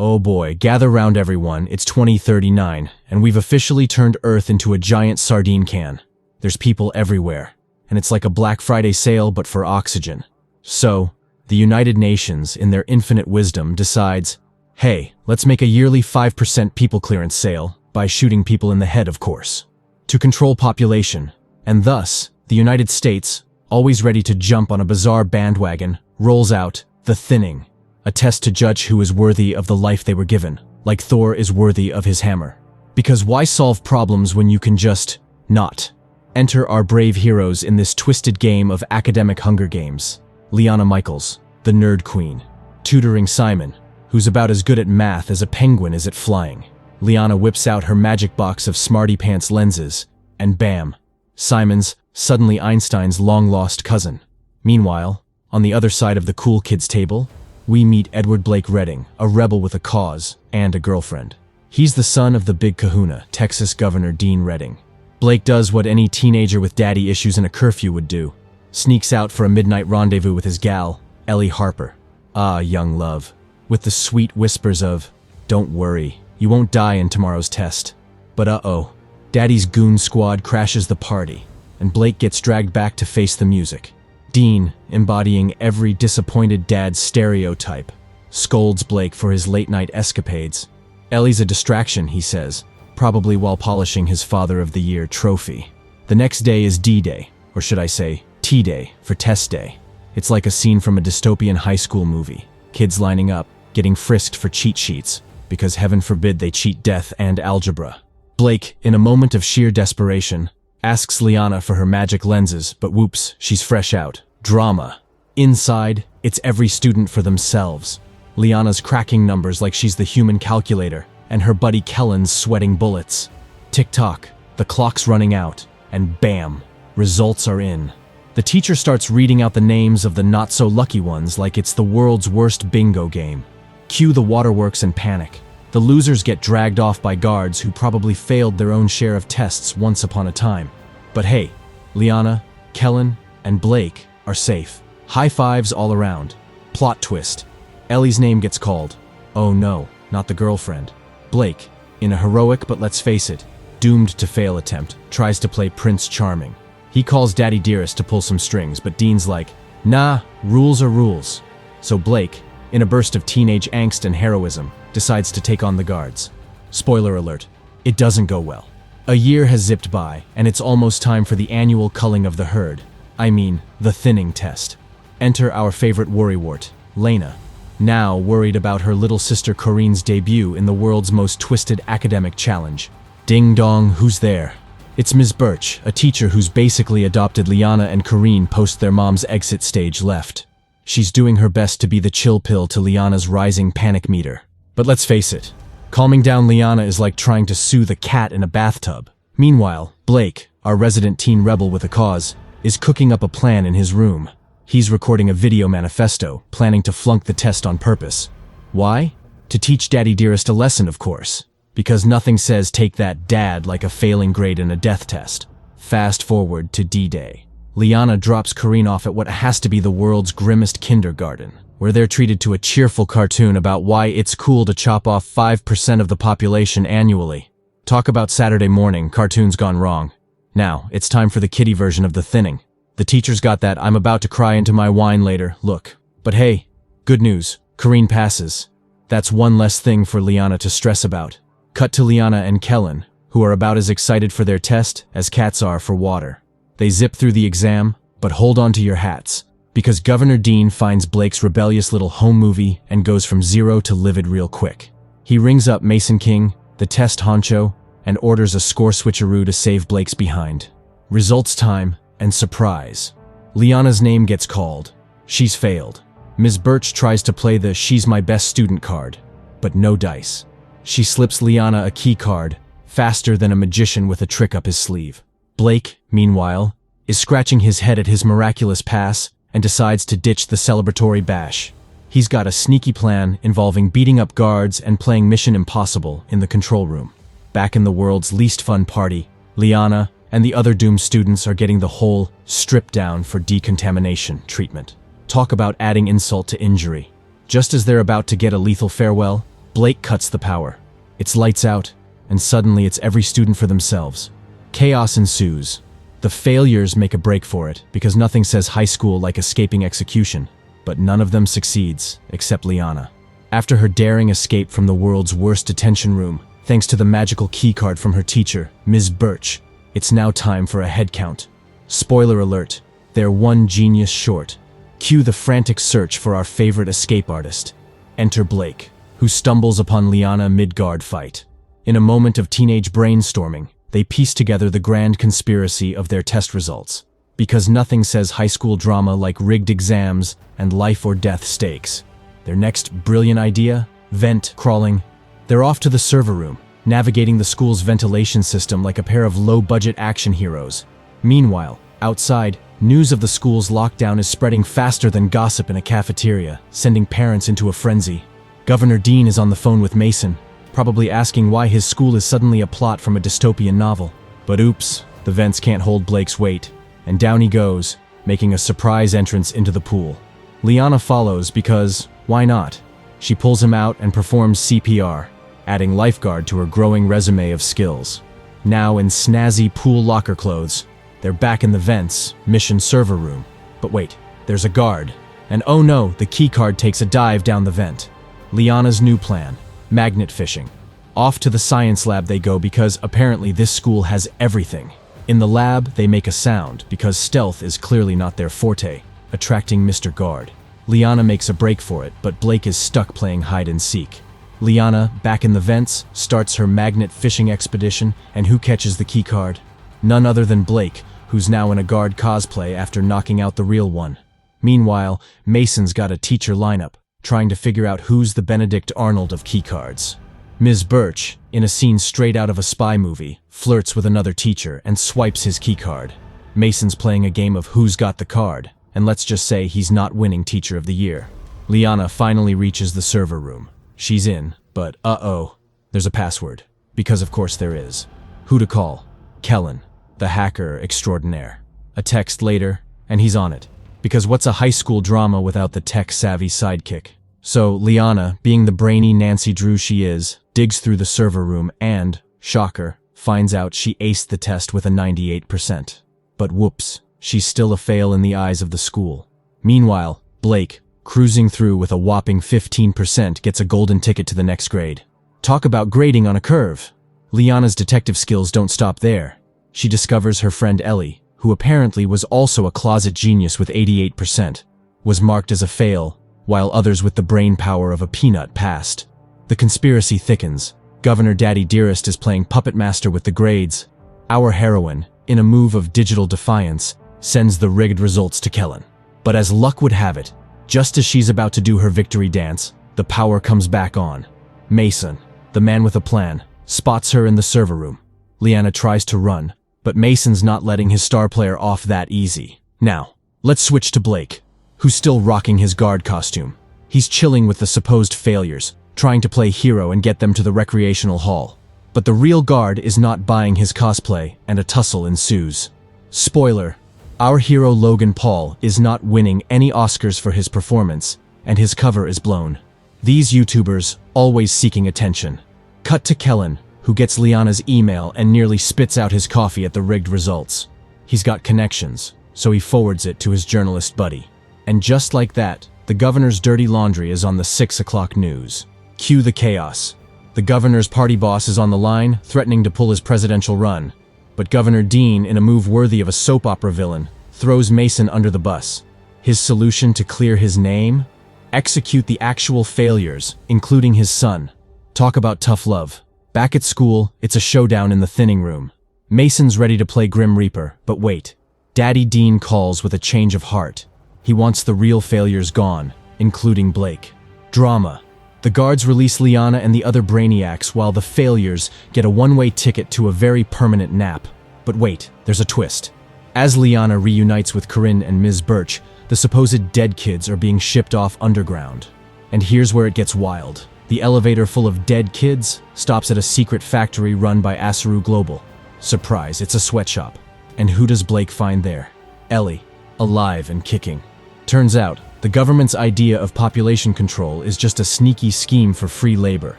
Oh boy, gather round everyone, it's 2039, and we've officially turned Earth into a giant sardine can. There's people everywhere, and it's like a Black Friday sale but for oxygen. So, the United Nations, in their infinite wisdom, decides, hey, let's make a yearly 5% people clearance sale, by shooting people in the head, of course, to control population, and thus, the United States, always ready to jump on a bizarre bandwagon, rolls out the thinning, a test to judge who is worthy of the life they were given, like Thor is worthy of his hammer. Because why solve problems when you can just not? Enter our brave heroes in this twisted game of academic Hunger Games. Liana Michaels, the nerd queen, tutoring Simon, who's about as good at math as a penguin is at flying. Liana whips out her magic box of smarty pants lenses, and bam, Simon's suddenly Einstein's long-lost cousin. Meanwhile, on the other side of the cool kids table, we meet Edward Blake Redding, a rebel with a cause and a girlfriend. He's the son of the big kahuna, Texas Governor Dean Redding. Blake does what any teenager with daddy issues and a curfew would do. Sneaks out for a midnight rendezvous with his gal, Ellie Harper. Ah, young love. With the sweet whispers of, don't worry, you won't die in tomorrow's test. But uh-oh, Daddy's goon squad crashes the party, and Blake gets dragged back to face the music. Dean, embodying every disappointed dad's stereotype, scolds Blake for his late-night escapades. Ellie's a distraction, he says, probably while polishing his Father of the Year trophy. The next day is D-Day, or should I say, T-Day, for test day. It's like a scene from a dystopian high school movie. Kids lining up, getting frisked for cheat sheets, because heaven forbid they cheat death and algebra. Blake, in a moment of sheer desperation, asks Liana for her magic lenses, but whoops, she's fresh out. Drama. Inside, it's every student for themselves. Liana's cracking numbers like she's the human calculator, and her buddy Kellen's sweating bullets. Tick-tock, the clock's running out, and bam, results are in. The teacher starts reading out the names of the not-so-lucky ones like it's the world's worst bingo game. Cue the waterworks and panic. The losers get dragged off by guards who probably failed their own share of tests once upon a time. But hey, Liana, Kellen, and Blake are safe. High fives all around. Plot twist. Ellie's name gets called. Oh no, not the girlfriend. Blake, in a heroic but let's face it, doomed to fail attempt, tries to play Prince Charming. He calls Daddy Dearest to pull some strings, but Dean's like, nah, rules are rules. So Blake, in a burst of teenage angst and heroism, decides to take on the guards. Spoiler alert, it doesn't go well. A year has zipped by, and it's almost time for the annual culling of the herd. I mean, the thinning test. Enter our favorite worrywart, Laina, now worried about her little sister Corinne's debut in the world's most twisted academic challenge. Ding dong, who's there? It's Ms. Birch, a teacher who's basically adopted Liana and Corinne post their mom's exit stage left. She's doing her best to be the chill pill to Liana's rising panic meter. But let's face it, calming down Liana is like trying to soothe a cat in a bathtub. Meanwhile, Blake, our resident teen rebel with a cause, is cooking up a plan in his room. He's recording a video manifesto, planning to flunk the test on purpose. Why? To teach Daddy Dearest a lesson, of course. Because nothing says take that dad like a failing grade in a death test. Fast forward to D-Day. Liana drops Corinne off at what has to be the world's grimmest kindergarten, where they're treated to a cheerful cartoon about why it's cool to chop off 5% of the population annually. Talk about Saturday morning, cartoons gone wrong. Now, it's time for the kiddie version of the thinning. The teacher's got that I'm about to cry into my wine later look. But hey, good news, Corinne passes. That's one less thing for Liana to stress about. Cut to Liana and Kellen, who are about as excited for their test as cats are for water. They zip through the exam, but hold on to your hats, because Governor Dean finds Blake's rebellious little home movie and goes from zero to livid real quick. He rings up Mason King, the test honcho, and orders a score switcheroo to save Blake's behind. Results time, and surprise. Liana's name gets called. She's failed. Ms. Birch tries to play the she's my best student card, but no dice. She slips Liana a key card, faster than a magician with a trick up his sleeve. Blake, meanwhile, is scratching his head at his miraculous pass and decides to ditch the celebratory bash. He's got a sneaky plan involving beating up guards and playing Mission Impossible in the control room. Back in the world's least fun party, Liana and the other doomed students are getting the whole strip down for decontamination treatment. Talk about adding insult to injury. Just as they're about to get a lethal farewell, Blake cuts the power. It's lights out, and suddenly it's every student for themselves. Chaos ensues. The failures make a break for it, because nothing says high school like escaping execution. But none of them succeeds, except Laina. After her daring escape from the world's worst detention room, thanks to the magical keycard from her teacher, Ms. Birch, it's now time for a head count. Spoiler alert, they're one genius short. Cue the frantic search for our favorite escape artist. Enter Blake, who stumbles upon Laina mid-guard fight. In a moment of teenage brainstorming, they piece together the grand conspiracy of their test results. Because nothing says high school drama like rigged exams and life or death stakes. Their next brilliant idea? Vent crawling. They're off to the server room, navigating the school's ventilation system like a pair of low-budget action heroes. Meanwhile, outside, news of the school's lockdown is spreading faster than gossip in a cafeteria, sending parents into a frenzy. Governor Dean is on the phone with Mason, probably asking why his school is suddenly a plot from a dystopian novel. But oops, the vents can't hold Blake's weight, and down he goes, making a surprise entrance into the pool. Laina follows because, why not? She pulls him out and performs CPR, adding lifeguard to her growing resume of skills. Now in snazzy pool locker clothes, they're back in the vents, mission server room. But wait, there's a guard. And oh no, the keycard takes a dive down the vent. Laina's new plan, magnet fishing. Off to the science lab they go because apparently this school has everything. In the lab, they make a sound because stealth is clearly not their forte, attracting Mr. Guard. Laina makes a break for it, but Blake is stuck playing hide and seek. Laina, back in the vents, starts her magnet fishing expedition, and who catches the keycard? None other than Blake, who's now in a guard cosplay after knocking out the real one. Meanwhile, Mason's got a teacher lineup, trying to figure out who's the Benedict Arnold of keycards. Ms. Birch, in a scene straight out of a spy movie, flirts with another teacher and swipes his keycard. Mason's playing a game of who's got the card, and let's just say he's not winning Teacher of the Year. Laina finally reaches the server room. She's in, but uh-oh, there's a password. Because of course there is. Who to call? Kellen, the hacker extraordinaire. A text later, and he's on it. Because what's a high school drama without the tech-savvy sidekick? So Laina, being the brainy Nancy Drew she is, digs through the server room and, shocker, finds out she aced the test with a 98%. But whoops, she's still a fail in the eyes of the school. Meanwhile, Blake, cruising through with a whopping 15%, gets a golden ticket to the next grade. Talk about grading on a curve. Laina's detective skills don't stop there. She discovers her friend Ellie, who apparently was also a closet genius with 88%, was marked as a fail, while others with the brain power of a peanut passed. The conspiracy thickens. Governor Daddy Dearest is playing puppet master with the grades. Our heroine, in a move of digital defiance, sends the rigged results to Kellen. But as luck would have it, just as she's about to do her victory dance, the power comes back on. Mason, the man with a plan, spots her in the server room. Laina tries to run, but Mason's not letting his star player off that easy. Now, let's switch to Blake, who's still rocking his guard costume. He's chilling with the supposed failures, trying to play hero and get them to the recreational hall. But the real guard is not buying his cosplay, and a tussle ensues. Spoiler, our hero Logan Paul is not winning any Oscars for his performance, and his cover is blown. These YouTubers, always seeking attention. Cut to Kellen, who gets Laina's email and nearly spits out his coffee at the rigged results. He's got connections, so he forwards it to his journalist buddy. And just like that, the governor's dirty laundry is on the 6 o'clock news. Cue the chaos. The governor's party boss is on the line, threatening to pull his presidential run. But Governor Dean, in a move worthy of a soap opera villain, throws Mason under the bus. His solution to clear his name? Execute the actual failures, including his son. Talk about tough love. Back at school, it's a showdown in the thinning room. Mason's ready to play Grim Reaper, but wait. Daddy Dean calls with a change of heart. He wants the real failures gone, including Blake. Drama. The guards release Laina and the other brainiacs while the failures get a one-way ticket to a very permanent nap. But wait, there's a twist. As Laina reunites with Corinne and Ms. Birch, the supposed dead kids are being shipped off underground. And here's where it gets wild. The elevator full of dead kids stops at a secret factory run by Asaru Global. Surprise, it's a sweatshop. And who does Blake find there? Ellie, alive and kicking. Turns out, The government's idea of population control is just a sneaky scheme for free labor.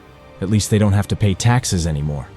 At least they don't have to pay taxes anymore.